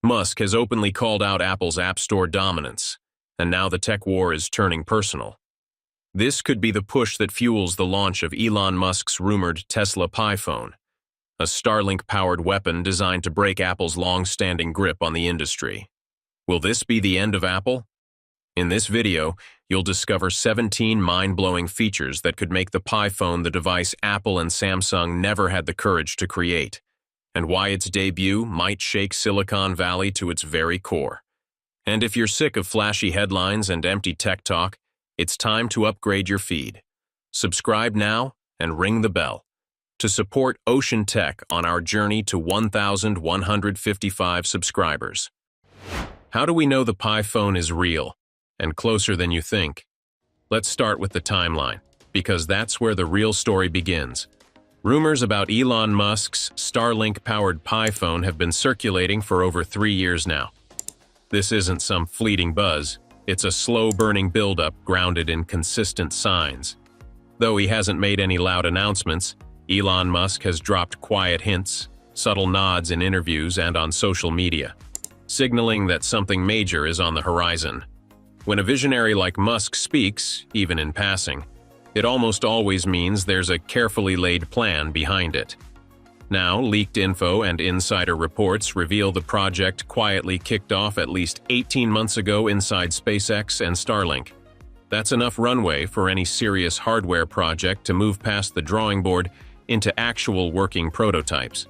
Musk has openly called out Apple's App Store dominance, and now the tech war is turning personal. This could be the push that fuels the launch of Elon Musk's rumored Tesla Pi phone, a Starlink-powered weapon designed to break Apple's long-standing grip on the industry. Will this be the end of Apple? In this video, you'll discover 17 mind-blowing features that could make the Pi phone the device Apple and Samsung never had the courage to create, and why its debut might shake Silicon Valley to its very core. And if you're sick of flashy headlines and empty tech talk, it's time to upgrade your feed. Subscribe now and ring the bell to support OCEANTECH on our journey to 1,155 subscribers. How do we know the Pi phone is real and closer than you think? Let's start with the timeline, because that's where the real story begins. Rumors about Elon Musk's Starlink-powered Pi phone have been circulating for over 3 years now. This isn't some fleeting buzz, it's a slow-burning buildup grounded in consistent signs. Though he hasn't made any loud announcements, Elon Musk has dropped quiet hints, subtle nods in interviews and on social media, signaling that something major is on the horizon. When a visionary like Musk speaks, even in passing, it almost always means there's a carefully laid plan behind it. Now, leaked info and insider reports reveal the project quietly kicked off at least 18 months ago inside SpaceX and Starlink. That's enough runway for any serious hardware project to move past the drawing board into actual working prototypes.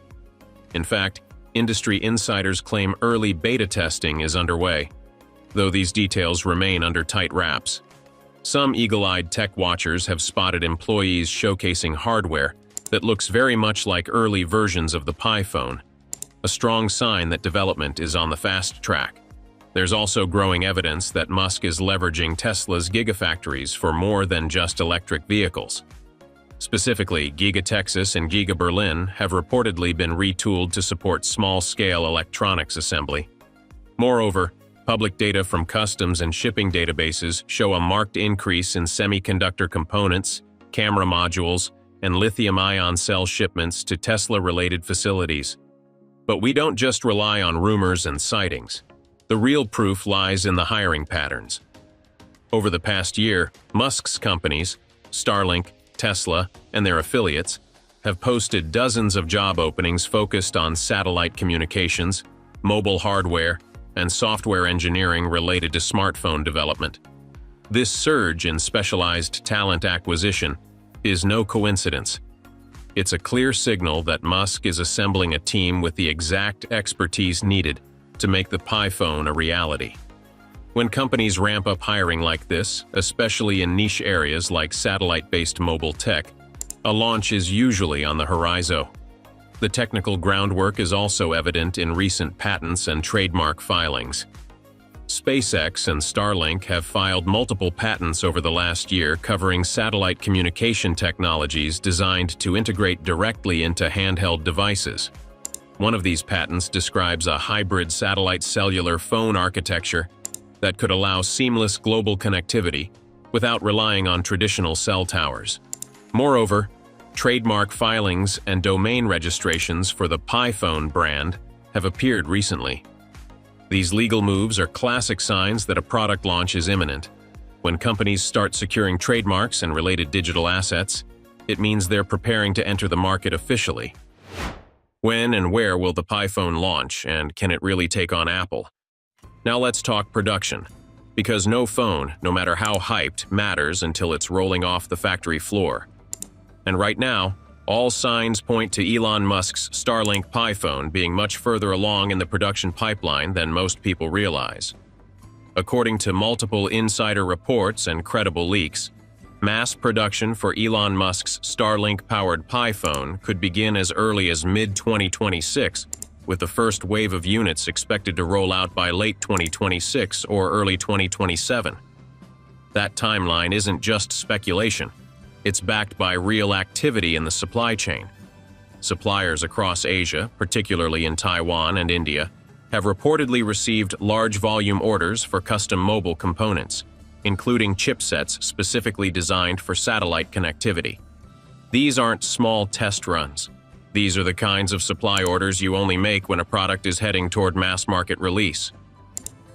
In fact, industry insiders claim early beta testing is underway, though these details remain under tight wraps. Some eagle-eyed tech watchers have spotted employees showcasing hardware that looks very much like early versions of the Pi phone, a strong sign that development is on the fast track. There's also growing evidence that Musk is leveraging Tesla's gigafactories for more than just electric vehicles. Specifically, Giga Texas and Giga Berlin have reportedly been retooled to support small-scale electronics assembly. Moreover, public data from customs and shipping databases show a marked increase in semiconductor components, camera modules, and lithium-ion cell shipments to Tesla-related facilities. But we don't just rely on rumors and sightings. The real proof lies in the hiring patterns. Over the past year, Musk's companies, Starlink, Tesla, and their affiliates, have posted dozens of job openings focused on satellite communications, mobile hardware, and software engineering related to smartphone development. This surge in specialized talent acquisition is no coincidence. It's a clear signal that Musk is assembling a team with the exact expertise needed to make the Pi phone a reality. When companies ramp up hiring like this, especially in niche areas like satellite-based mobile tech, a launch is usually on the horizon. The technical groundwork is also evident in recent patents and trademark filings. SpaceX and Starlink have filed multiple patents over the last year covering satellite communication technologies designed to integrate directly into handheld devices. One of these patents describes a hybrid satellite cellular phone architecture that could allow seamless global connectivity without relying on traditional cell towers. Moreover, trademark filings and domain registrations for the Pi phone brand have appeared recently. These legal moves are classic signs that a product launch is imminent. When companies start securing trademarks and related digital assets, it means they're preparing to enter the market officially. When and where will the Pi phone launch, and can it really take on Apple? Now let's talk production, because no phone, no matter how hyped, matters until it's rolling off the factory floor. And right now, all signs point to Elon Musk's Starlink Pi phone being much further along in the production pipeline than most people realize. According to multiple insider reports and credible leaks, mass production for Elon Musk's Starlink-powered Pi phone could begin as early as mid-2026, with the first wave of units expected to roll out by late 2026 or early 2027. That timeline isn't just speculation. It's backed by real activity in the supply chain. Suppliers across Asia, particularly in Taiwan and India, have reportedly received large volume orders for custom mobile components, including chipsets specifically designed for satellite connectivity. These aren't small test runs. These are the kinds of supply orders you only make when a product is heading toward mass market release.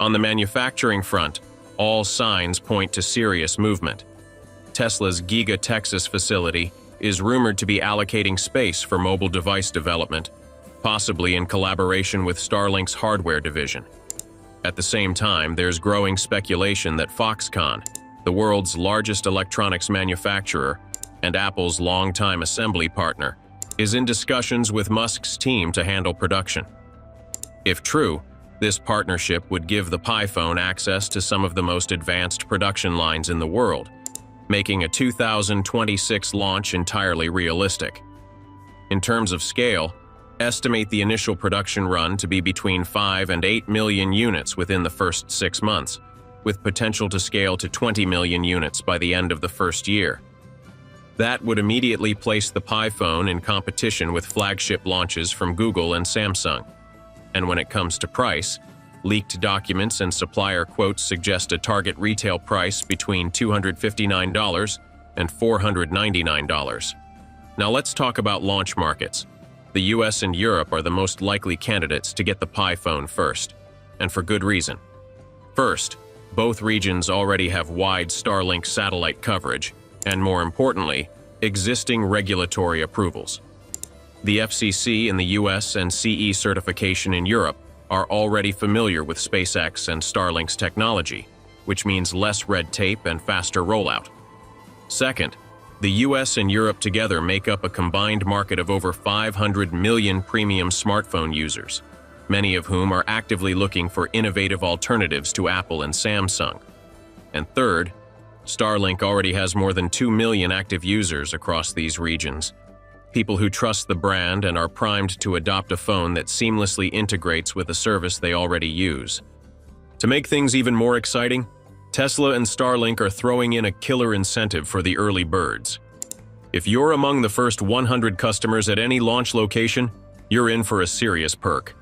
On the manufacturing front, all signs point to serious movement. Tesla's Giga Texas facility is rumored to be allocating space for mobile device development, possibly in collaboration with Starlink's hardware division. At the same time, there's growing speculation that Foxconn, the world's largest electronics manufacturer and Apple's longtime assembly partner, is in discussions with Musk's team to handle production. If true, this partnership would give the Pi phone access to some of the most advanced production lines in the world, making a 2026 launch entirely realistic. In terms of scale, estimate the initial production run to be between 5 and 8 million units within the first 6 months, with potential to scale to 20 million units by the end of the first year. That would immediately place the Pi phone in competition with flagship launches from Google and Samsung. And when it comes to price, leaked documents and supplier quotes suggest a target retail price between $259 and $499. Now let's talk about launch markets. The US and Europe are the most likely candidates to get the Pi phone first, and for good reason. First, both regions already have wide Starlink satellite coverage, and more importantly, existing regulatory approvals. The FCC in the US and CE certification in Europe are already familiar with SpaceX and Starlink's technology, which means less red tape and faster rollout. Second, the US and Europe together make up a combined market of over 500 million premium smartphone users, many of whom are actively looking for innovative alternatives to Apple and Samsung. And third, Starlink already has more than 2 million active users across these regions, people who trust the brand and are primed to adopt a phone that seamlessly integrates with a service they already use. To make things even more exciting, Tesla and Starlink are throwing in a killer incentive for the early birds. If you're among the first 100 customers at any launch location, you're in for a serious perk.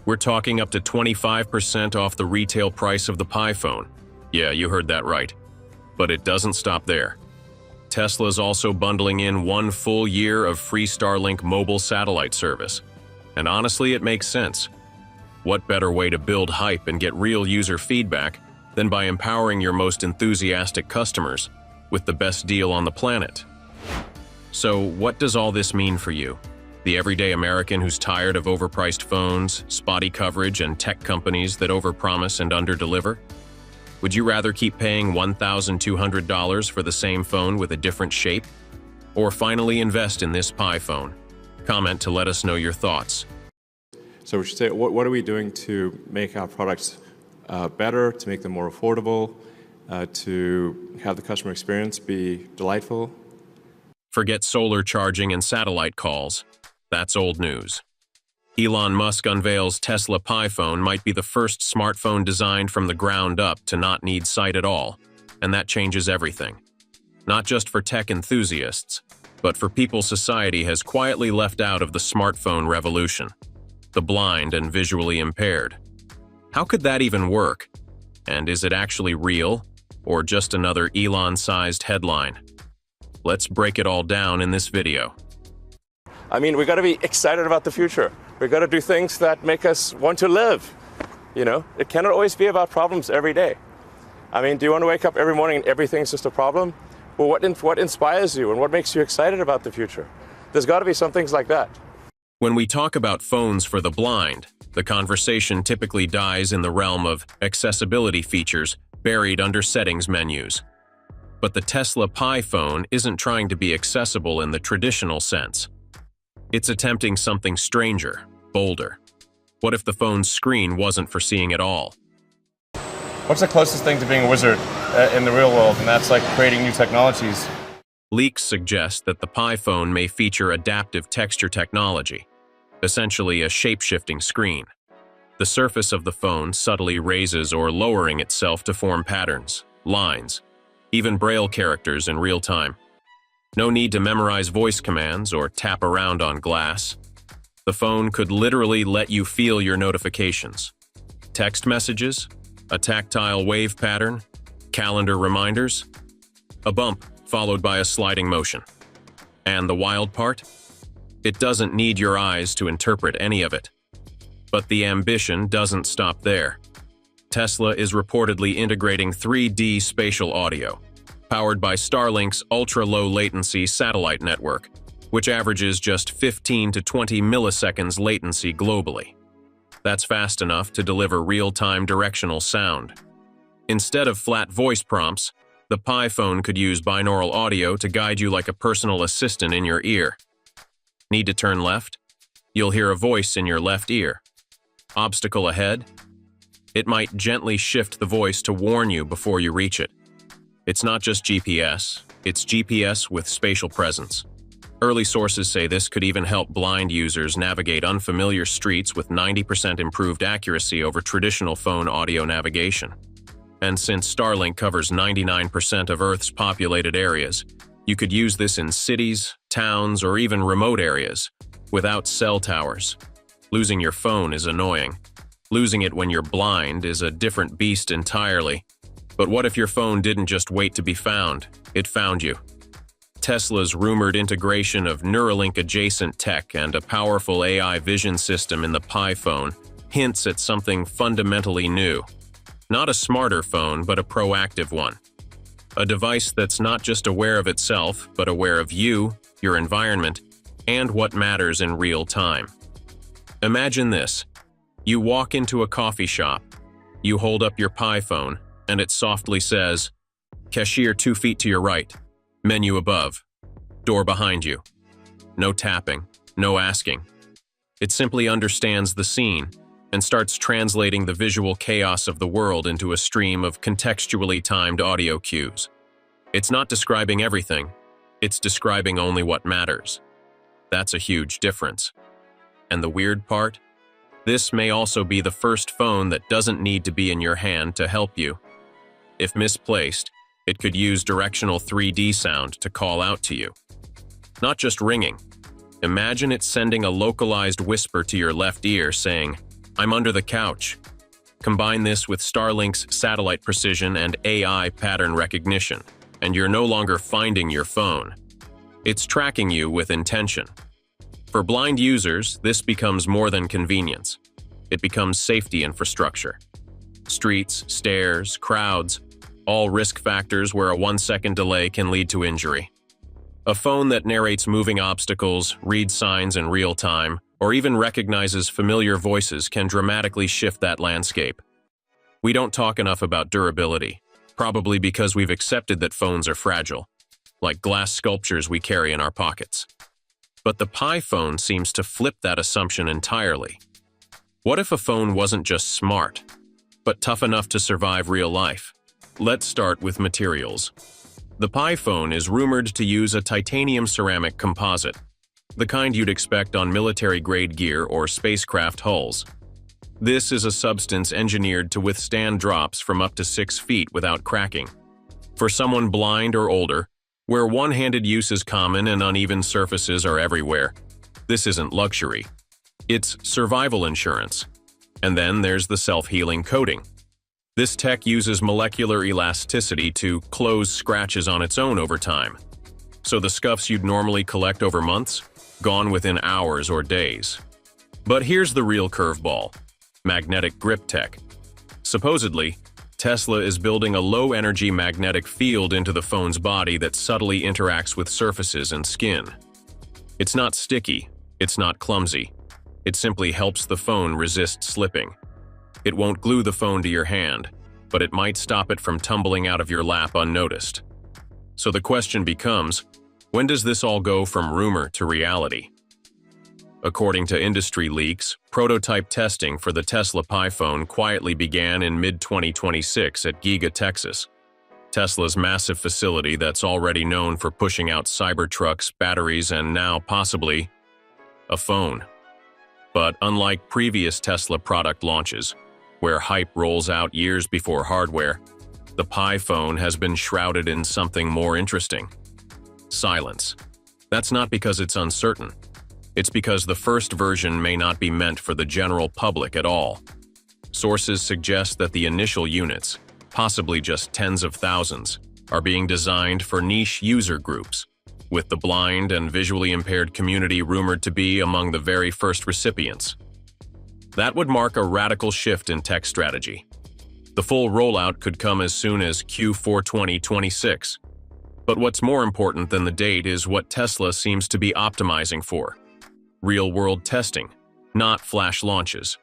We're talking up to 25% off the retail price of the Pi phone. Yeah, you heard that right. But it doesn't stop there. Tesla's also bundling in 1 full year of free Starlink mobile satellite service. And honestly, it makes sense. What better way to build hype and get real user feedback than by empowering your most enthusiastic customers with the best deal on the planet? So, what does all this mean for you? The everyday American who's tired of overpriced phones, spotty coverage, and tech companies that overpromise and underdeliver? Would you rather keep paying $1,200 for the same phone with a different shape? Or finally invest in this Pi phone? Comment to let us know your thoughts. So we should say, what are we doing to make our products better, to make them more affordable, to have the customer experience be delightful? Forget solar charging and satellite calls. That's old news. Elon Musk unveils Tesla Pi phone might be the first smartphone designed from the ground up to not need sight at all, and that changes everything. Not just for tech enthusiasts, but for people society has quietly left out of the smartphone revolution: the blind and visually impaired. How could that even work? And is it actually real, or just another Elon-sized headline? Let's break it all down in this video. I mean, we got to be excited about the future. We got to do things that make us want to live. You know, it cannot always be about problems every day. I mean, do you want to wake up every morning and everything's just a problem? Well, what inspires you and what makes you excited about the future? There's got to be some things like that. When we talk about phones for the blind, the conversation typically dies in the realm of accessibility features buried under settings menus. But the Tesla Pi phone isn't trying to be accessible in the traditional sense. It's attempting something stranger, bolder. What if the phone's screen wasn't for seeing at all? What's the closest thing to being a wizard in the real world, and that's like creating new technologies? Leaks suggest that the Pi phone may feature adaptive texture technology, essentially a shape-shifting screen. The surface of the phone subtly raises or lowering itself to form patterns, lines, even Braille characters in real time. No need to memorize voice commands or tap around on glass. The phone could literally let you feel your notifications. Text messages, a tactile wave pattern, calendar reminders, a bump followed by a sliding motion. And the wild part? It doesn't need your eyes to interpret any of it. But the ambition doesn't stop there. Tesla is reportedly integrating 3D spatial audio, powered by Starlink's ultra-low latency satellite network, which averages just 15 to 20 milliseconds latency globally. That's fast enough to deliver real-time directional sound. Instead of flat voice prompts, the Pi phone could use binaural audio to guide you like a personal assistant in your ear. Need to turn left? You'll hear a voice in your left ear. Obstacle ahead? It might gently shift the voice to warn you before you reach it. It's not just GPS, it's GPS with spatial presence. Early sources say this could even help blind users navigate unfamiliar streets with 90% improved accuracy over traditional phone audio navigation. And since Starlink covers 99% of Earth's populated areas, you could use this in cities, towns, or even remote areas, without cell towers. Losing your phone is annoying. Losing it when you're blind is a different beast entirely. But what if your phone didn't just wait to be found? It found you. Tesla's rumored integration of Neuralink-adjacent tech and a powerful AI vision system in the Pi phone hints at something fundamentally new. Not a smarter phone, but a proactive one. A device that's not just aware of itself, but aware of you, your environment, and what matters in real time. Imagine this. You walk into a coffee shop, you hold up your Pi phone, and it softly says, "Cashier 2 feet to your right, menu above, door behind you." No tapping, no asking. It simply understands the scene and starts translating the visual chaos of the world into a stream of contextually timed audio cues. It's not describing everything, it's describing only what matters. That's a huge difference. And the weird part? This may also be the first phone that doesn't need to be in your hand to help you. If misplaced, it could use directional 3D sound to call out to you. Not just ringing. Imagine it sending a localized whisper to your left ear saying, "I'm under the couch." Combine this with Starlink's satellite precision and AI pattern recognition, and you're no longer finding your phone. It's tracking you with intention. For blind users, this becomes more than convenience. It becomes safety infrastructure. Streets, stairs, crowds, all risk factors where a 1-second delay can lead to injury. A phone that narrates moving obstacles, reads signs in real time, or even recognizes familiar voices can dramatically shift that landscape. We don't talk enough about durability, probably because we've accepted that phones are fragile, like glass sculptures we carry in our pockets. But the Pi phone seems to flip that assumption entirely. What if a phone wasn't just smart, but tough enough to survive real life? Let's start with materials. The Pi phone is rumored to use a titanium ceramic composite, the kind you'd expect on military-grade gear or spacecraft hulls. This is a substance engineered to withstand drops from up to 6 feet without cracking. For someone blind or older, where one-handed use is common and uneven surfaces are everywhere, this isn't luxury. It's survival insurance. And then there's the self-healing coating. This tech uses molecular elasticity to close scratches on its own over time. So the scuffs you'd normally collect over months, gone within hours or days. But here's the real curveball: magnetic grip tech. Supposedly, Tesla is building a low-energy magnetic field into the phone's body that subtly interacts with surfaces and skin. It's not sticky, it's not clumsy. It simply helps the phone resist slipping. It won't glue the phone to your hand, but it might stop it from tumbling out of your lap unnoticed. So the question becomes, when does this all go from rumor to reality? According to industry leaks, prototype testing for the Tesla Pi phone quietly began in mid-2026 at Giga, Texas, Tesla's massive facility that's already known for pushing out Cybertrucks, batteries, and now, possibly, a phone. But unlike previous Tesla product launches, where hype rolls out years before hardware, the Pi phone has been shrouded in something more interesting: silence. That's not because it's uncertain. It's because the first version may not be meant for the general public at all. Sources suggest that the initial units, possibly just tens of thousands, are being designed for niche user groups, with the blind and visually impaired community rumored to be among the very first recipients. That would mark a radical shift in tech strategy. The full rollout could come as soon as Q4 2026. But what's more important than the date is what Tesla seems to be optimizing for: real-world testing, not flash launches.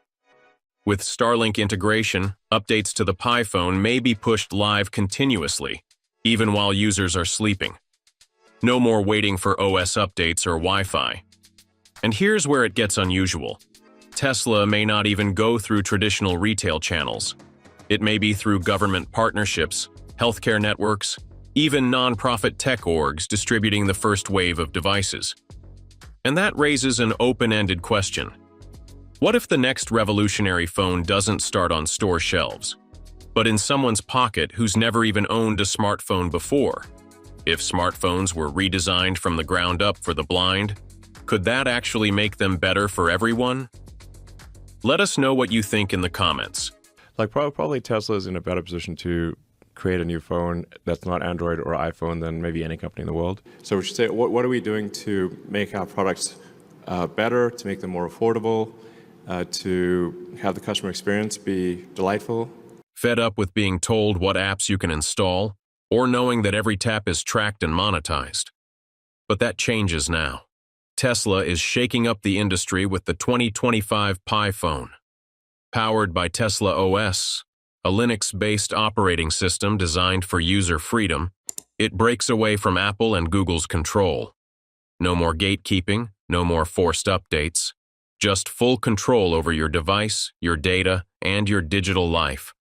With Starlink integration, updates to the Pi phone may be pushed live continuously, even while users are sleeping. No more waiting for OS updates or Wi-Fi. And here's where it gets unusual. Tesla may not even go through traditional retail channels. It may be through government partnerships, healthcare networks, even non-profit tech orgs distributing the first wave of devices. And that raises an open-ended question. What if the next revolutionary phone doesn't start on store shelves, but in someone's pocket who's never even owned a smartphone before? If smartphones were redesigned from the ground up for the blind, could that actually make them better for everyone? Let us know what you think in the comments. Like probably Tesla's in a better position to create a new phone that's not Android or iPhone than maybe any company in the world. So we should say, what are we doing to make our products better, to make them more affordable, to have the customer experience be delightful? Fed up with being told what apps you can install, or knowing that every tap is tracked and monetized? But that changes now. Tesla is shaking up the industry with the 2025 Pi phone. Powered by Tesla OS, a Linux-based operating system designed for user freedom, it breaks away from Apple and Google's control. No more gatekeeping, no more forced updates, just full control over your device, your data, and your digital life.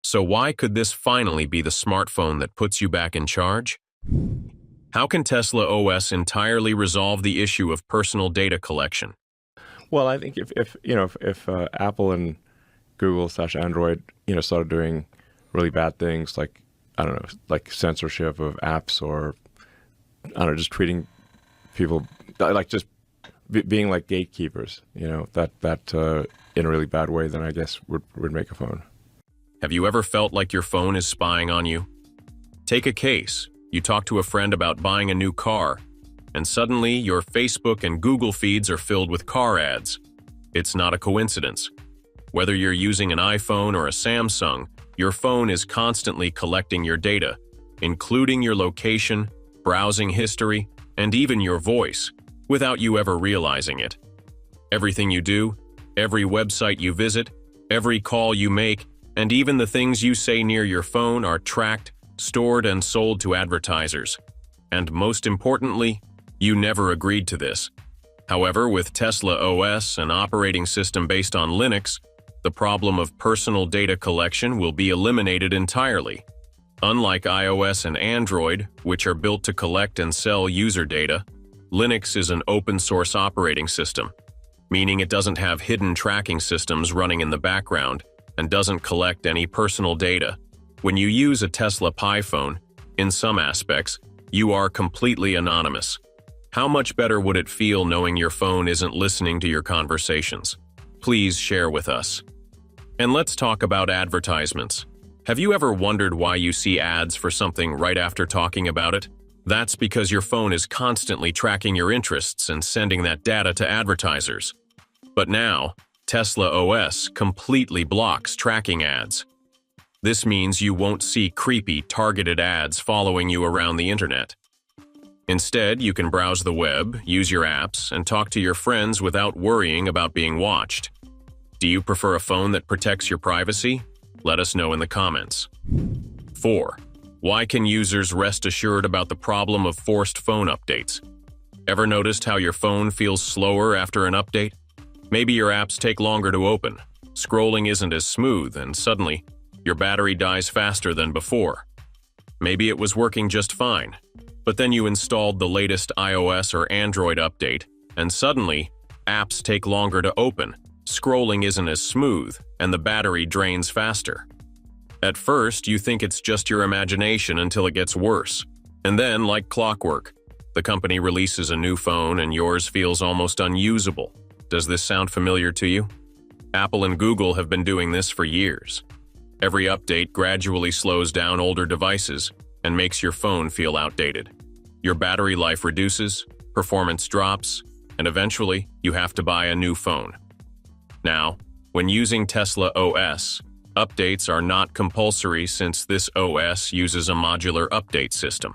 So why could this finally be the smartphone that puts you back in charge? How can Tesla OS entirely resolve the issue of personal data collection? Well, I think if Apple and Google / Android started doing really bad things like, I don't know, like censorship of apps, or I don't know, just treating people like just being like gatekeepers, that in a really bad way, then I guess would make a phone. Have you ever felt like your phone is spying on you? Take a case. You talk to a friend about buying a new car, and suddenly your Facebook and Google feeds are filled with car ads. It's not a coincidence. Whether you're using an iPhone or a Samsung, your phone is constantly collecting your data, including your location, browsing history, and even your voice, without you ever realizing it. Everything you do, every website you visit, every call you make, and even the things you say near your phone are tracked, stored, and sold to advertisers. And most importantly, you never agreed to this. However, with Tesla OS, an operating system based on Linux, the problem of personal data collection will be eliminated entirely. Unlike iOS and Android, which are built to collect and sell user data, Linux is an open-source operating system, meaning it doesn't have hidden tracking systems running in the background and doesn't collect any personal data. When you use a Tesla Pi phone, in some aspects, you are completely anonymous. How much better would it feel knowing your phone isn't listening to your conversations? Please share with us. And let's talk about advertisements. Have you ever wondered why you see ads for something right after talking about it? That's because your phone is constantly tracking your interests and sending that data to advertisers. But now, Tesla OS completely blocks tracking ads. This means you won't see creepy, targeted ads following you around the internet. Instead, you can browse the web, use your apps, and talk to your friends without worrying about being watched. Do you prefer a phone that protects your privacy? Let us know in the comments. 4. Why can users rest assured about the problem of forced phone updates? Ever noticed how your phone feels slower after an update? Maybe your apps take longer to open, scrolling isn't as smooth, and suddenly, your battery dies faster than before. Maybe it was working just fine, but then you installed the latest iOS or Android update, and suddenly, apps take longer to open, scrolling isn't as smooth, and the battery drains faster. At first, you think it's just your imagination until it gets worse. And then, like clockwork, the company releases a new phone and yours feels almost unusable. Does this sound familiar to you? Apple and Google have been doing this for years. Every update gradually slows down older devices and makes your phone feel outdated. Your battery life reduces, performance drops, and eventually you have to buy a new phone. Now, when using Tesla OS, updates are not compulsory since this OS uses a modular update system.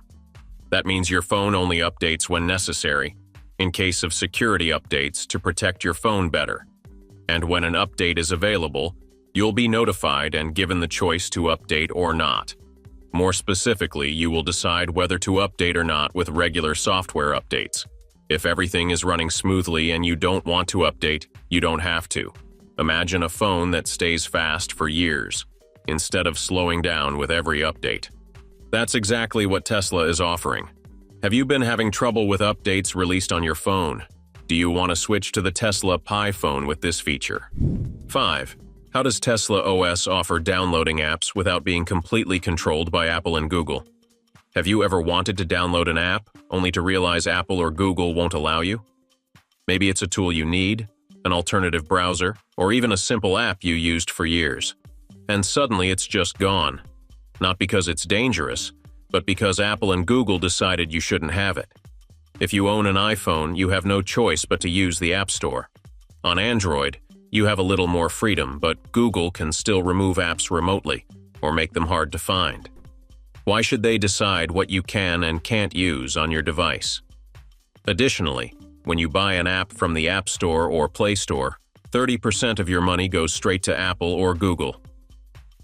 That means your phone only updates when necessary, in case of security updates to protect your phone better. And when an update is available, you'll be notified and given the choice to update or not. More specifically, you will decide whether to update or not with regular software updates. If everything is running smoothly and you don't want to update, you don't have to. Imagine a phone that stays fast for years, instead of slowing down with every update. That's exactly what Tesla is offering. Have you been having trouble with updates released on your phone? Do you want to switch to the Tesla Pi phone with this feature? 5. How does Tesla OS offer downloading apps without being completely controlled by Apple and Google? Have you ever wanted to download an app, only to realize Apple or Google won't allow you? Maybe it's a tool you need, an alternative browser, or even a simple app you used for years. And suddenly it's just gone. Not because it's dangerous, but because Apple and Google decided you shouldn't have it. If you own an iPhone, you have no choice but to use the App Store. On Android, you have a little more freedom, but Google can still remove apps remotely or make them hard to find. Why should they decide what you can and can't use on your device? Additionally, when you buy an app from the App Store or Play Store, 30% of your money goes straight to Apple or Google.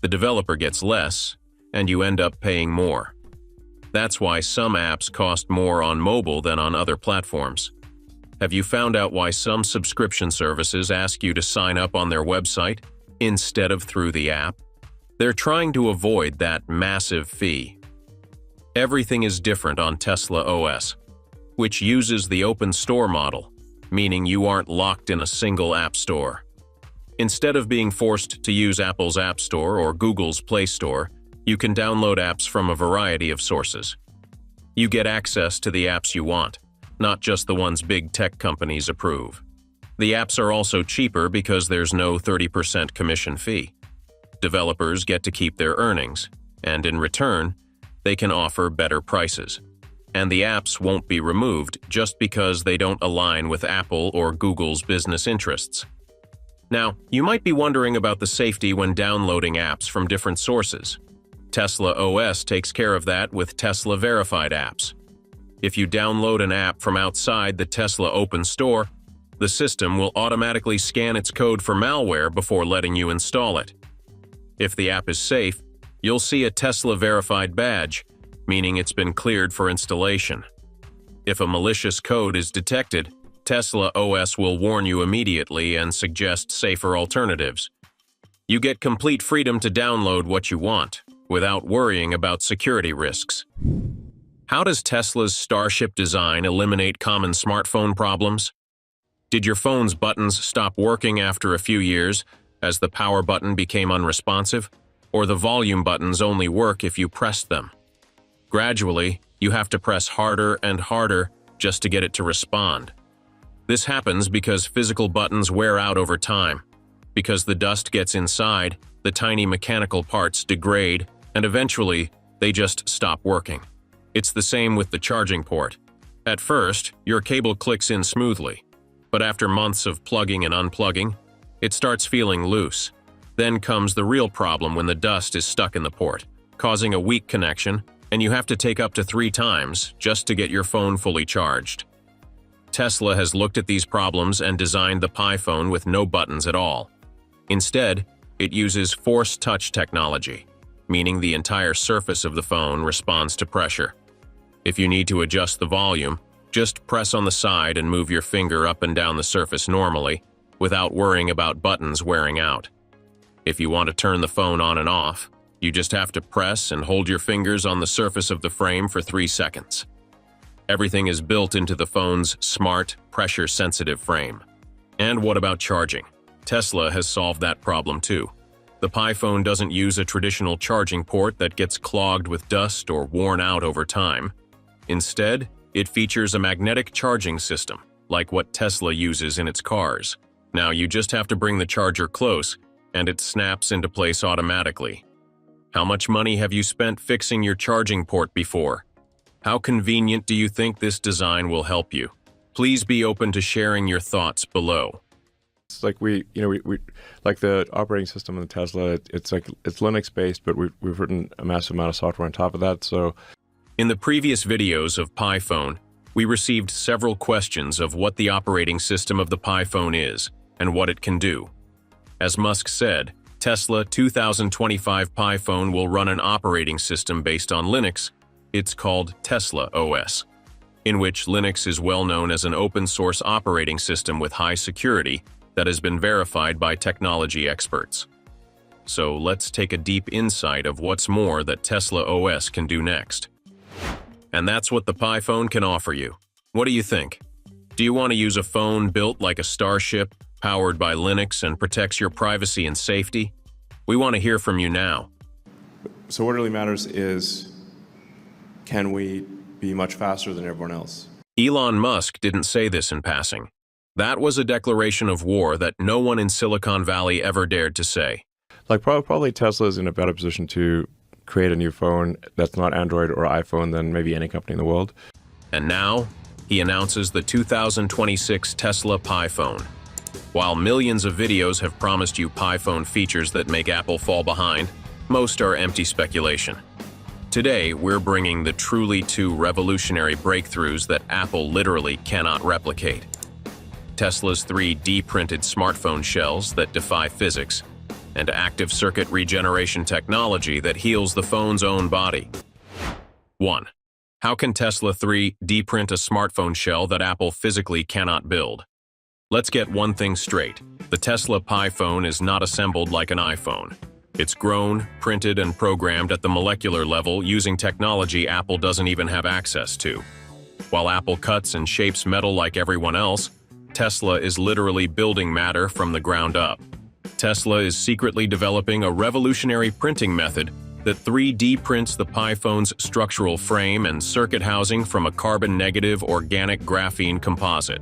The developer gets less, and you end up paying more. That's why some apps cost more on mobile than on other platforms. Have you found out why some subscription services ask you to sign up on their website instead of through the app? They're trying to avoid that massive fee. Everything is different on Tesla OS, which uses the open store model, meaning you aren't locked in a single app store. Instead of being forced to use Apple's App Store or Google's Play Store, you can download apps from a variety of sources. You get access to the apps you want, not just the ones big tech companies approve. The apps are also cheaper because there's no 30% commission fee. Developers get to keep their earnings, and in return, they can offer better prices. And the apps won't be removed just because they don't align with Apple or Google's business interests. Now, you might be wondering about the safety when downloading apps from different sources. Tesla OS takes care of that with Tesla verified apps. If you download an app from outside the Tesla Open Store, the system will automatically scan its code for malware before letting you install it. If the app is safe, you'll see a Tesla verified badge, meaning it's been cleared for installation. If a malicious code is detected, Tesla OS will warn you immediately and suggest safer alternatives. You get complete freedom to download what you want, without worrying about security risks. How does Tesla's Starship design eliminate common smartphone problems? Did your phone's buttons stop working after a few years, as the power button became unresponsive, or the volume buttons only work if you press them? Gradually, you have to press harder and harder just to get it to respond. This happens because physical buttons wear out over time. Because the dust gets inside, the tiny mechanical parts degrade, and eventually, they just stop working. It's the same with the charging port. At first, your cable clicks in smoothly, but after months of plugging and unplugging, it starts feeling loose. Then comes the real problem when the dust is stuck in the port, causing a weak connection, and you have to take up to 3 times just to get your phone fully charged. Tesla has looked at these problems and designed the Pi phone with no buttons at all. Instead, it uses force touch technology, meaning the entire surface of the phone responds to pressure. If you need to adjust the volume, just press on the side and move your finger up and down the surface normally, without worrying about buttons wearing out. If you want to turn the phone on and off, you just have to press and hold your fingers on the surface of the frame for 3 seconds. Everything is built into the phone's smart, pressure-sensitive frame. And what about charging? Tesla has solved that problem too. The Pi phone doesn't use a traditional charging port that gets clogged with dust or worn out over time. Instead, it features a magnetic charging system, like what Tesla uses in its cars. Now you just have to bring the charger close, and it snaps into place automatically. How much money have you spent fixing your charging port before? How convenient do you think this design will help you? Please be open to sharing your thoughts below. It's like we like the operating system in the Tesla. It's Linux based, but we've written a massive amount of software on top of that. So, in the previous videos of PiPhone, we received several questions of what the operating system of the PiPhone is and what it can do. As Musk said, Tesla 2025 PiPhone will run an operating system based on Linux. It's called Tesla OS, in which Linux is well known as an open-source operating system with high security that has been verified by technology experts. So let's take a deep insight of what's more that Tesla OS can do next. And that's what the PiPhone can offer you. What do you think? Do you want to use a phone built like a starship, powered by Linux and protects your privacy and safety? We want to hear from you now. so what really matters is, can we be much faster than everyone else? Elon Musk didn't say this in passing. That was a declaration of war that no one in Silicon Valley ever dared to say. Like probably Tesla's in a better position to create a new phone that's not Android or iPhone than maybe any company in the world. And now, he announces the 2026 Tesla PiPhone. While millions of videos have promised you PiPhone features that make Apple fall behind, most are empty speculation. Today, we're bringing the truly two revolutionary breakthroughs that Apple literally cannot replicate. Tesla's 3D printed smartphone shells that defy physics, and active circuit regeneration technology that heals the phone's own body. 1. How can Tesla 3D print a smartphone shell that Apple physically cannot build? Let's get one thing straight. The Tesla PiPhone is not assembled like an iPhone. It's grown, printed, and programmed at the molecular level using technology Apple doesn't even have access to. While Apple cuts and shapes metal like everyone else, Tesla is literally building matter from the ground up. Tesla is secretly developing a revolutionary printing method that 3D prints the PiPhone's structural frame and circuit housing from a carbon-negative organic graphene composite.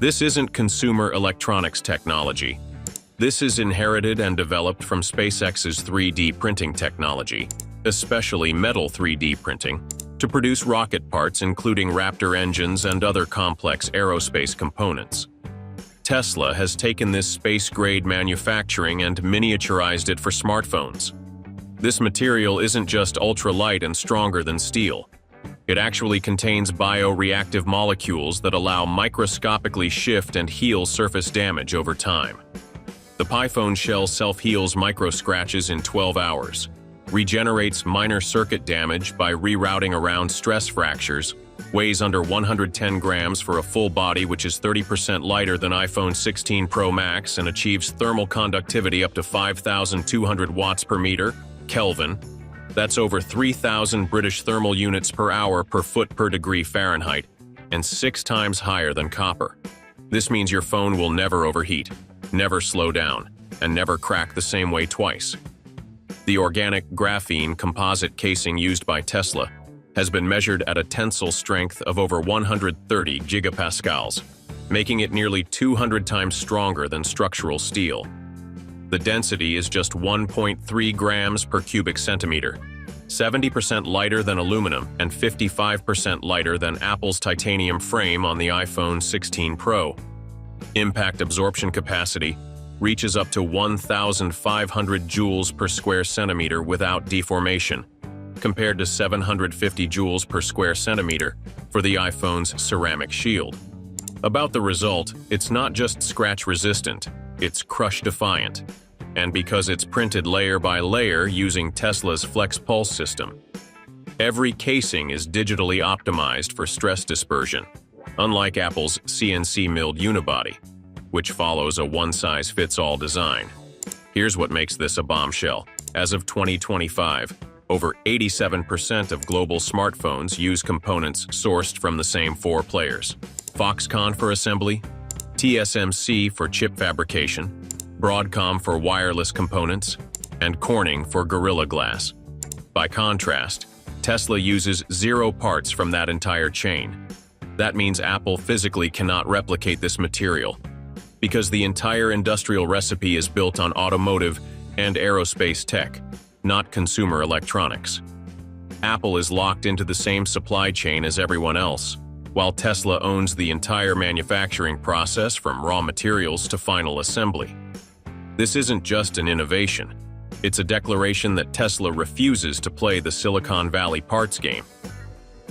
This isn't consumer electronics technology. This is inherited and developed from SpaceX's 3D printing technology, especially metal 3D printing, to produce rocket parts including Raptor engines and other complex aerospace components. Tesla has taken this space-grade manufacturing and miniaturized it for smartphones. This material isn't just ultra-light and stronger than steel. It actually contains bioreactive molecules that allow microscopically shift and heal surface damage over time. The PiPhone shell self-heals micro-scratches in 12 hours, regenerates minor circuit damage by rerouting around stress fractures, weighs under 110 grams for a full body, which is 30% lighter than iPhone 16 Pro Max, and achieves thermal conductivity up to 5,200 watts per meter, Kelvin. That's over 3,000 British thermal units per hour per foot per degree Fahrenheit, and 6 times higher than copper. This means your phone will never overheat, never slow down, and never crack the same way twice. The organic graphene composite casing used by Tesla has been measured at a tensile strength of over 130 gigapascals, making it nearly 200 times stronger than structural steel. The density is just 1.3 grams per cubic centimeter, 70% lighter than aluminum and 55% lighter than Apple's titanium frame on the iPhone 16 Pro. Impact absorption capacity reaches up to 1,500 joules per square centimeter without deformation, compared to 750 joules per square centimeter for the iPhone's ceramic shield. About the result, it's not just scratch-resistant, it's crush-defiant. And because it's printed layer by layer using Tesla's Flex Pulse system. Every casing is digitally optimized for stress dispersion, unlike Apple's CNC milled unibody, which follows a one-size-fits-all design. Here's what makes this a bombshell. As of 2025, over 87% of global smartphones use components sourced from the same 4 players. Foxconn for assembly, TSMC for chip fabrication, Broadcom for wireless components, and Corning for Gorilla Glass. By contrast, Tesla uses 0 parts from that entire chain. That means Apple physically cannot replicate this material, because the entire industrial recipe is built on automotive and aerospace tech, not consumer electronics. Apple is locked into the same supply chain as everyone else, while Tesla owns the entire manufacturing process from raw materials to final assembly. This isn't just an innovation. It's a declaration that Tesla refuses to play the Silicon Valley parts game.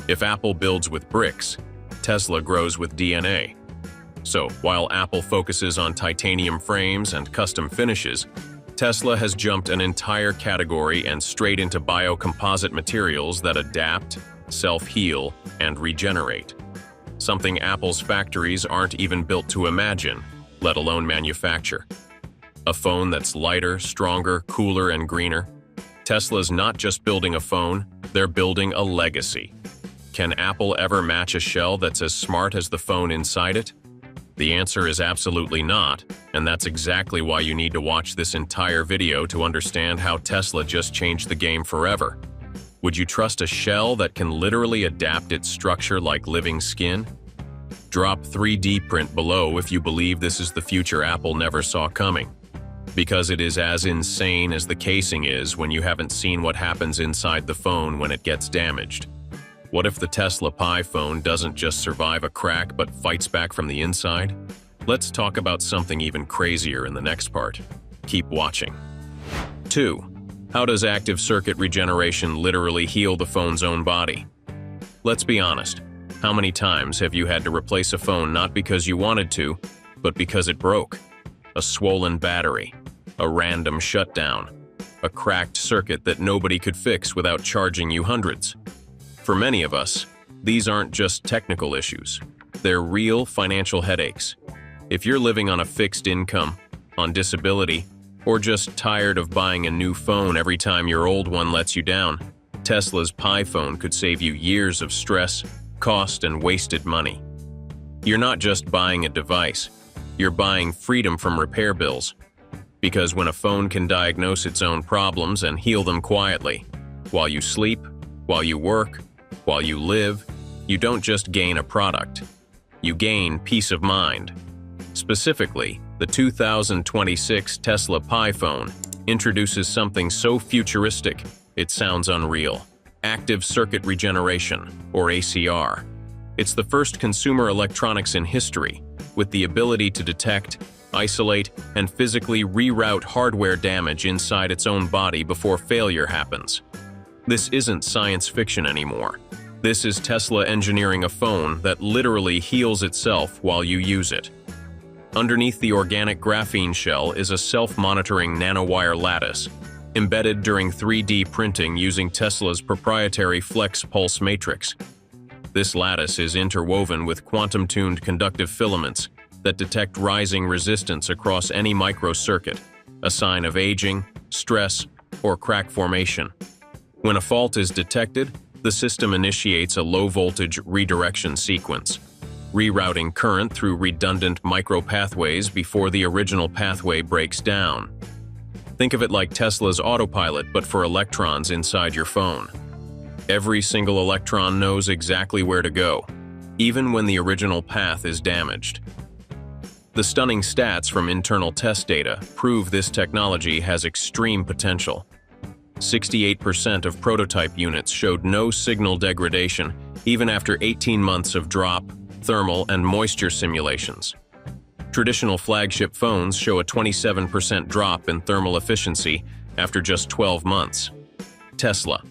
If Apple builds with bricks, Tesla grows with DNA. So, while Apple focuses on titanium frames and custom finishes, Tesla has jumped an entire category and straight into biocomposite materials that adapt, self-heal, and regenerate. Something Apple's factories aren't even built to imagine, let alone manufacture. A phone that's lighter, stronger, cooler, and greener. Tesla's not just building a phone, they're building a legacy. Can Apple ever match a shell that's as smart as the phone inside it? The answer is absolutely not, and that's exactly why you need to watch this entire video to understand how Tesla just changed the game forever. Would you trust a shell that can literally adapt its structure like living skin? Drop 3D print below if you believe this is the future Apple never saw coming. Because it is as insane as the casing is when you haven't seen what happens inside the phone when it gets damaged. What if the Tesla Pi phone doesn't just survive a crack but fights back from the inside? Let's talk about something even crazier in the next part. Keep watching. 2. How does active circuit regeneration literally heal the phone's own body? Let's be honest. How many times have you had to replace a phone not because you wanted to, but because it broke? A swollen battery, a random shutdown, a cracked circuit that nobody could fix without charging you hundreds. For many of us, these aren't just technical issues. They're real financial headaches. If you're living on a fixed income, on disability, or just tired of buying a new phone every time your old one lets you down, Tesla's Pi phone could save you years of stress, cost, and wasted money. You're not just buying a device, you're buying freedom from repair bills. Because when a phone can diagnose its own problems and heal them quietly, while you sleep, while you work, while you live, you don't just gain a product. You gain peace of mind. Specifically, the 2026 Tesla Pi phone introduces something so futuristic, it sounds unreal. Active circuit regeneration, or ACR. It's the first consumer electronics in history with the ability to detect, isolate, and physically reroute hardware damage inside its own body before failure happens. This isn't science fiction anymore. This is Tesla engineering a phone that literally heals itself while you use it. Underneath the organic graphene shell is a self-monitoring nanowire lattice, embedded during 3D printing using Tesla's proprietary Flex Pulse Matrix. This lattice is interwoven with quantum-tuned conductive filaments that detect rising resistance across any microcircuit, a sign of aging, stress, or crack formation. When a fault is detected, the system initiates a low-voltage redirection sequence, rerouting current through redundant micropathways before the original pathway breaks down. Think of it like Tesla's autopilot, but for electrons inside your phone. Every single electron knows exactly where to go, even when the original path is damaged. The stunning stats from internal test data prove this technology has extreme potential. 68% of prototype units showed no signal degradation even after 18 months of drop, thermal, and moisture simulations. Traditional flagship phones show a 27% drop in thermal efficiency after just 12 months. Tesla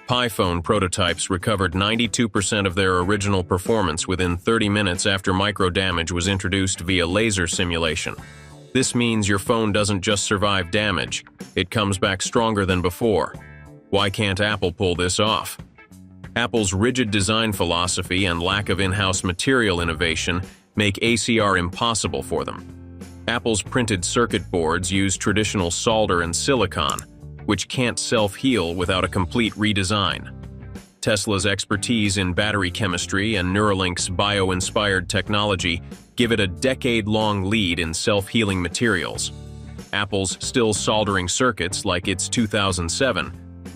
Pi phone prototypes recovered 92% of their original performance within 30 minutes after micro-damage was introduced via laser simulation. This means your phone doesn't just survive damage, it comes back stronger than before. Why can't Apple pull this off? Apple's rigid design philosophy and lack of in-house material innovation make ACR impossible for them. Apple's printed circuit boards use traditional solder and silicon, which can't self-heal without a complete redesign. Tesla's expertise in battery chemistry and Neuralink's bio-inspired technology give it a decade-long lead in self-healing materials. Apple's still soldering circuits like it's 2007,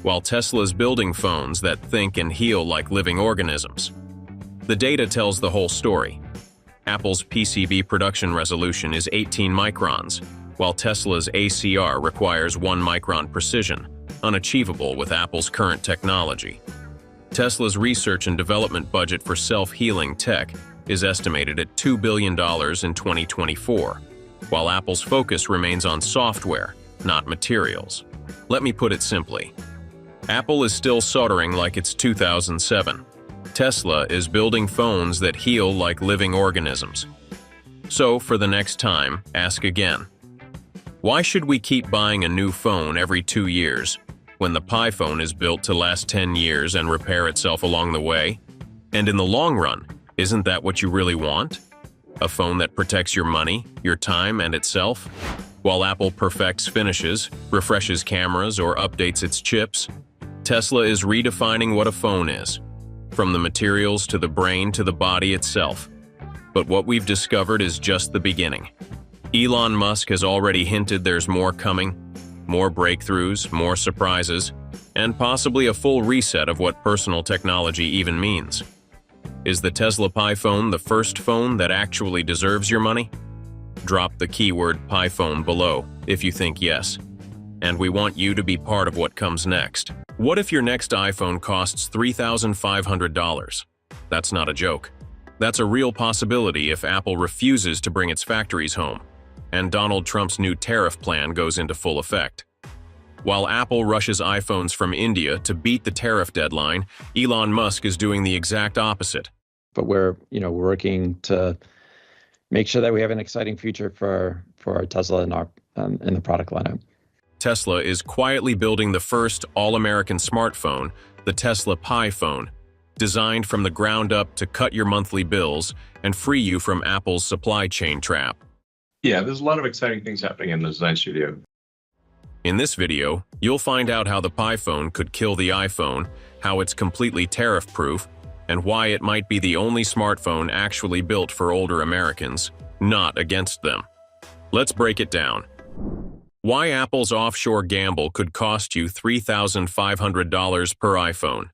while Tesla's building phones that think and heal like living organisms. The data tells the whole story. Apple's PCB production resolution is 18 microns, while Tesla's ACR requires 1 micron precision, unachievable with Apple's current technology. Tesla's research and development budget for self-healing tech is estimated at $2 billion in 2024, while Apple's focus remains on software, not materials. Let me put it simply. Apple is still soldering like it's 2007. Tesla is building phones that heal like living organisms. So, for the next time, ask again. Why should we keep buying a new phone every 2 years when the Pi phone is built to last 10 years and repair itself along the way? And in the long run, isn't that what you really want? A phone that protects your money, your time, and itself? While Apple perfects finishes, refreshes cameras, or updates its chips, Tesla is redefining what a phone is, from the materials to the brain to the body itself. But what we've discovered is just the beginning. Elon Musk has already hinted there's more coming, more breakthroughs, more surprises, and possibly a full reset of what personal technology even means. Is the Tesla Pi phone the first phone that actually deserves your money? Drop the keyword Pi phone below if you think yes. And we want you to be part of what comes next. What if your next iPhone costs $3,500? That's not a joke. That's a real possibility if Apple refuses to bring its factories home, and Donald Trump's new tariff plan goes into full effect. While Apple rushes iPhones from India to beat the tariff deadline, Elon Musk is doing the exact opposite. But we're working to make sure that we have an exciting future for our Tesla and our in the product lineup. Tesla is quietly building the first all-American smartphone, the Tesla Pi phone, designed from the ground up to cut your monthly bills and free you from Apple's supply chain trap. Yeah, there's a lot of exciting things happening in the design studio. In this video, you'll find out how the Pi phone could kill the iPhone, how it's completely tariff-proof, and why it might be the only smartphone actually built for older Americans, not against them. Let's break it down. Why Apple's offshore gamble could cost you $3,500 per iPhone.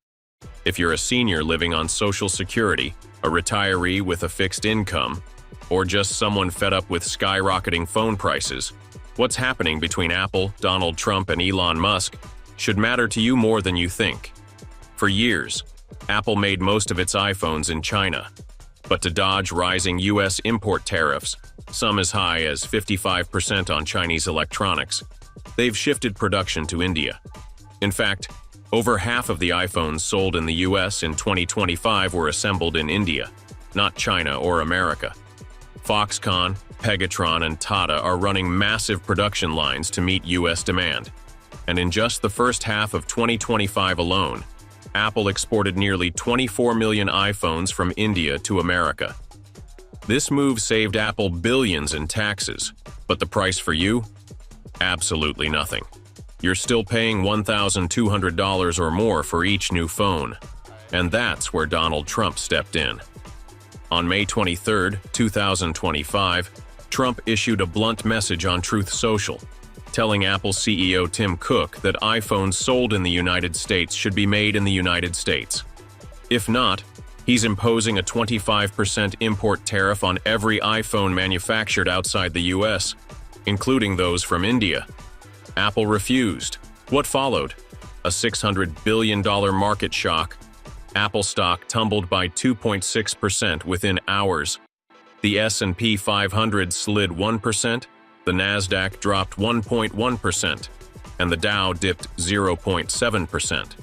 If you're a senior living on Social Security, a retiree with a fixed income, or just someone fed up with skyrocketing phone prices, what's happening between Apple, Donald Trump, and Elon Musk should matter to you more than you think. For years, Apple made most of its iPhones in China, but to dodge rising U.S. import tariffs, some as high as 55% on Chinese electronics, they've shifted production to India. In fact, over half of the iPhones sold in the U.S. in 2025 were assembled in India, not China or America. Foxconn, Pegatron, and Tata are running massive production lines to meet U.S. demand. And in just the first half of 2025 alone, Apple exported nearly 24 million iPhones from India to America. This move saved Apple billions in taxes, but the price for you? Absolutely nothing. You're still paying $1,200 or more for each new phone. And that's where Donald Trump stepped in. On May 23, 2025, Trump issued a blunt message on Truth Social, telling Apple CEO Tim Cook that iPhones sold in the United States should be made in the United States. If not, he's imposing a 25% import tariff on every iPhone manufactured outside the US, including those from India. Apple refused. What followed? A $600 billion market shock. Apple stock tumbled by 2.6% within hours. The S&P 500 slid 1%, the Nasdaq dropped 1.1%, and the Dow dipped 0.7%.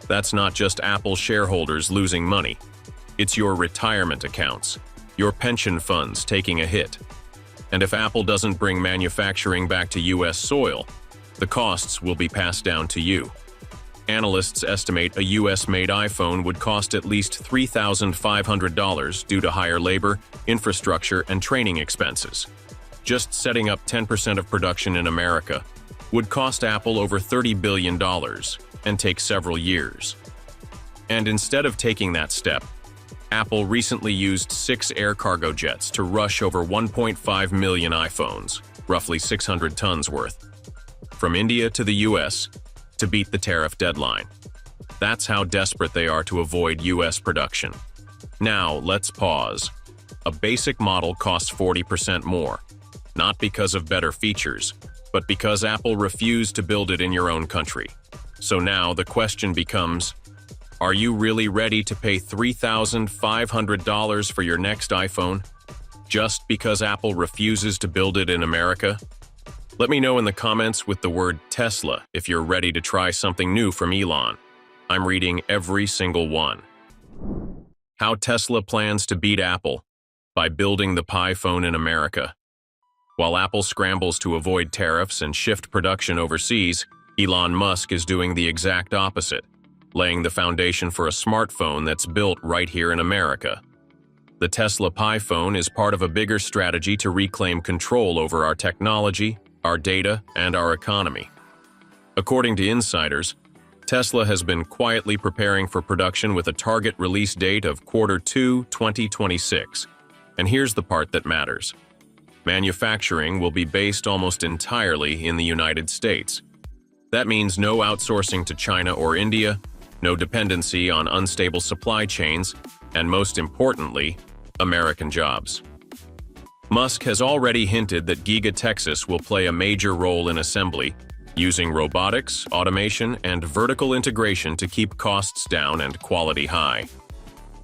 That's not just Apple shareholders losing money. It's your retirement accounts, your pension funds taking a hit. And if Apple doesn't bring manufacturing back to US soil, the costs will be passed down to you. Analysts estimate a US-made iPhone would cost at least $3,500 due to higher labor, infrastructure, and training expenses. Just setting up 10% of production in America would cost Apple over $30 billion and take several years. And instead of taking that step, Apple recently used 6 air cargo jets to rush over 1.5 million iPhones, roughly 600 tons worth, from India to the US, to beat the tariff deadline. That's how desperate they are to avoid US production. Now, let's pause. A basic model costs 40% more, not because of better features, but because Apple refused to build it in your own country. So now the question becomes, are you really ready to pay $3,500 for your next iPhone just because Apple refuses to build it in America? Let me know in the comments with the word Tesla if you're ready to try something new from Elon. I'm reading every single one. How Tesla plans to beat Apple by building the Pi phone in America. While Apple scrambles to avoid tariffs and shift production overseas, Elon Musk is doing the exact opposite, laying the foundation for a smartphone that's built right here in America. The Tesla Pi phone is part of a bigger strategy to reclaim control over our technology, our data, and our economy. According to insiders, Tesla has been quietly preparing for production with a target release date of Q2 2026. And here's the part that matters. Manufacturing will be based almost entirely in the United States. That means no outsourcing to China or India, no dependency on unstable supply chains, and most importantly, American jobs. Musk has already hinted that Giga Texas will play a major role in assembly, using robotics, automation, and vertical integration to keep costs down and quality high.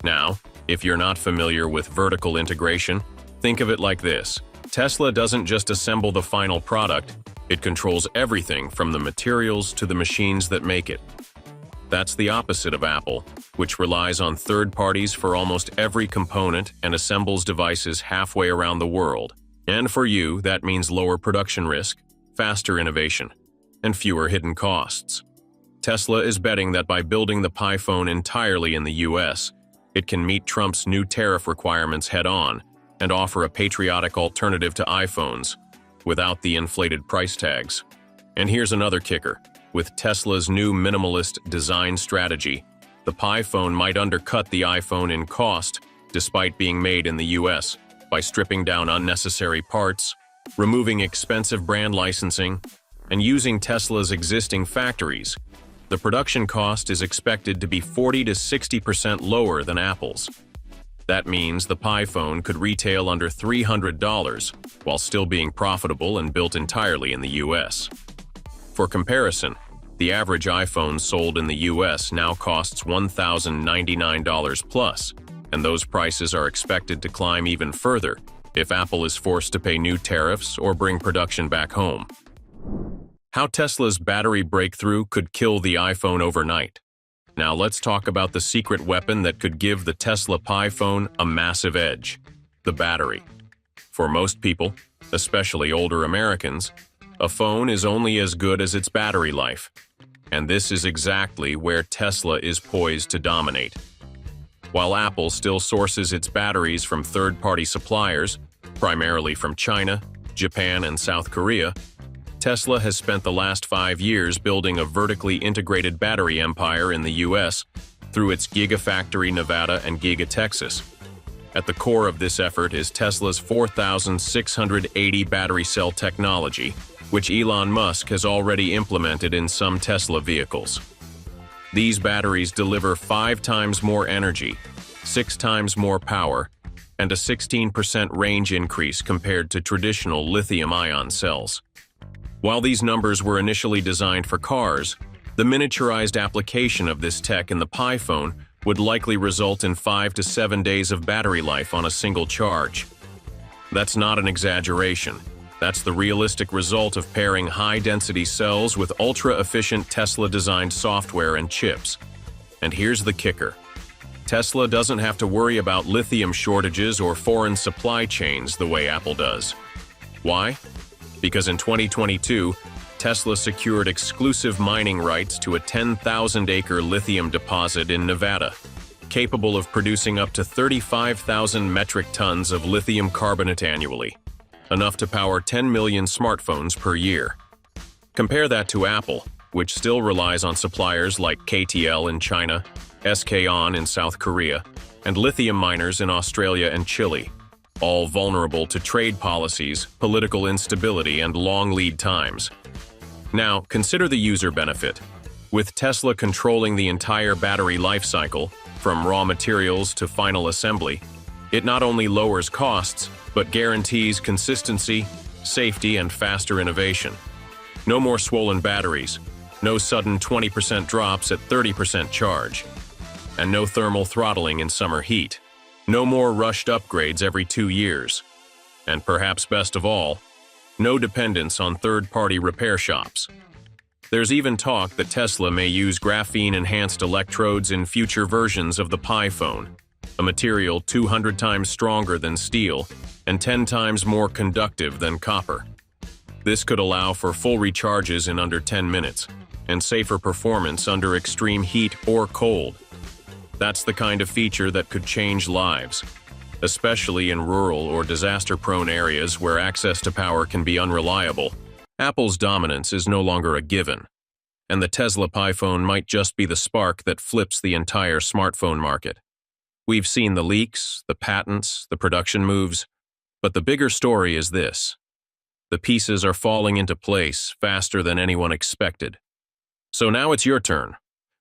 Now, if you're not familiar with vertical integration, think of it like this. Tesla doesn't just assemble the final product, it controls everything from the materials to the machines that make it. That's the opposite of Apple, which relies on third parties for almost every component and assembles devices halfway around the world. And for you, that means lower production risk, faster innovation, and fewer hidden costs. Tesla is betting that by building the Pi phone entirely in the US, it can meet Trump's new tariff requirements head-on and offer a patriotic alternative to iPhones without the inflated price tags. And here's another kicker. With Tesla's new minimalist design strategy, the Pi phone might undercut the iPhone in cost despite being made in the US by stripping down unnecessary parts, removing expensive brand licensing, and using Tesla's existing factories. The production cost is expected to be 40 to 60% lower than Apple's. That means the Pi phone could retail under $300 while still being profitable and built entirely in the US. For comparison, the average iPhone sold in the US now costs $1,099 plus, and those prices are expected to climb even further if Apple is forced to pay new tariffs or bring production back home. How Tesla's battery breakthrough could kill the iPhone overnight. Now let's talk about the secret weapon that could give the Tesla Pi phone a massive edge: the battery. For most people, especially older Americans, a phone is only as good as its battery life. And this is exactly where Tesla is poised to dominate. While Apple still sources its batteries from third-party suppliers, primarily from China, Japan, and South Korea, Tesla has spent the last 5 years building a vertically integrated battery empire in the US through its Gigafactory Nevada and Giga Texas. At the core of this effort is Tesla's 4,680 battery cell technology, which Elon Musk has already implemented in some Tesla vehicles. These batteries deliver 5 times more energy, 6 times more power, and a 16% range increase compared to traditional lithium-ion cells. While these numbers were initially designed for cars, the miniaturized application of this tech in the Pi phone would likely result in 5 to 7 days of battery life on a single charge. That's not an exaggeration. That's the realistic result of pairing high-density cells with ultra-efficient Tesla-designed software and chips. And here's the kicker. Tesla doesn't have to worry about lithium shortages or foreign supply chains the way Apple does. Why? Because in 2022, Tesla secured exclusive mining rights to a 10,000-acre lithium deposit in Nevada, capable of producing up to 35,000 metric tons of lithium carbonate annually, enough to power 10 million smartphones per year. Compare that to Apple, which still relies on suppliers like KTL in China, SK On in South Korea, and lithium miners in Australia and Chile, all vulnerable to trade policies, political instability, and long lead times. Now, consider the user benefit. With Tesla controlling the entire battery life cycle, from raw materials to final assembly, it not only lowers costs, but guarantees consistency, safety, and faster innovation. No more swollen batteries, No sudden 20% drops at 30% charge. And no thermal throttling in summer heat. No more rushed upgrades every 2 years. And perhaps best of all, no dependence on third-party repair shops. There's even talk that Tesla may use graphene-enhanced electrodes in future versions of the Pi phone, a material 200 times stronger than steel and 10 times more conductive than copper. This could allow for full recharges in under 10 minutes and safer performance under extreme heat or cold. That's the kind of feature that could change lives, especially in rural or disaster-prone areas where access to power can be unreliable. Apple's dominance is no longer a given, and the Tesla Pi phone might just be the spark that flips the entire smartphone market. We've seen the leaks, the patents, the production moves, but the bigger story is this. The pieces are falling into place faster than anyone expected. So now it's your turn.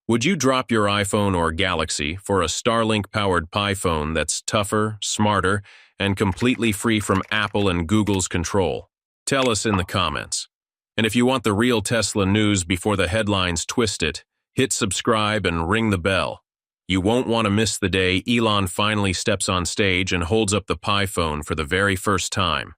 Would you drop your iPhone or Galaxy for a Starlink-powered Pi phone that's tougher, smarter, and completely free from Apple and Google's control? Tell us in the comments. And if you want the real Tesla news before the headlines twist it, hit subscribe and ring the bell. You won't want to miss the day Elon finally steps on stage and holds up the Pi phone for the very first time.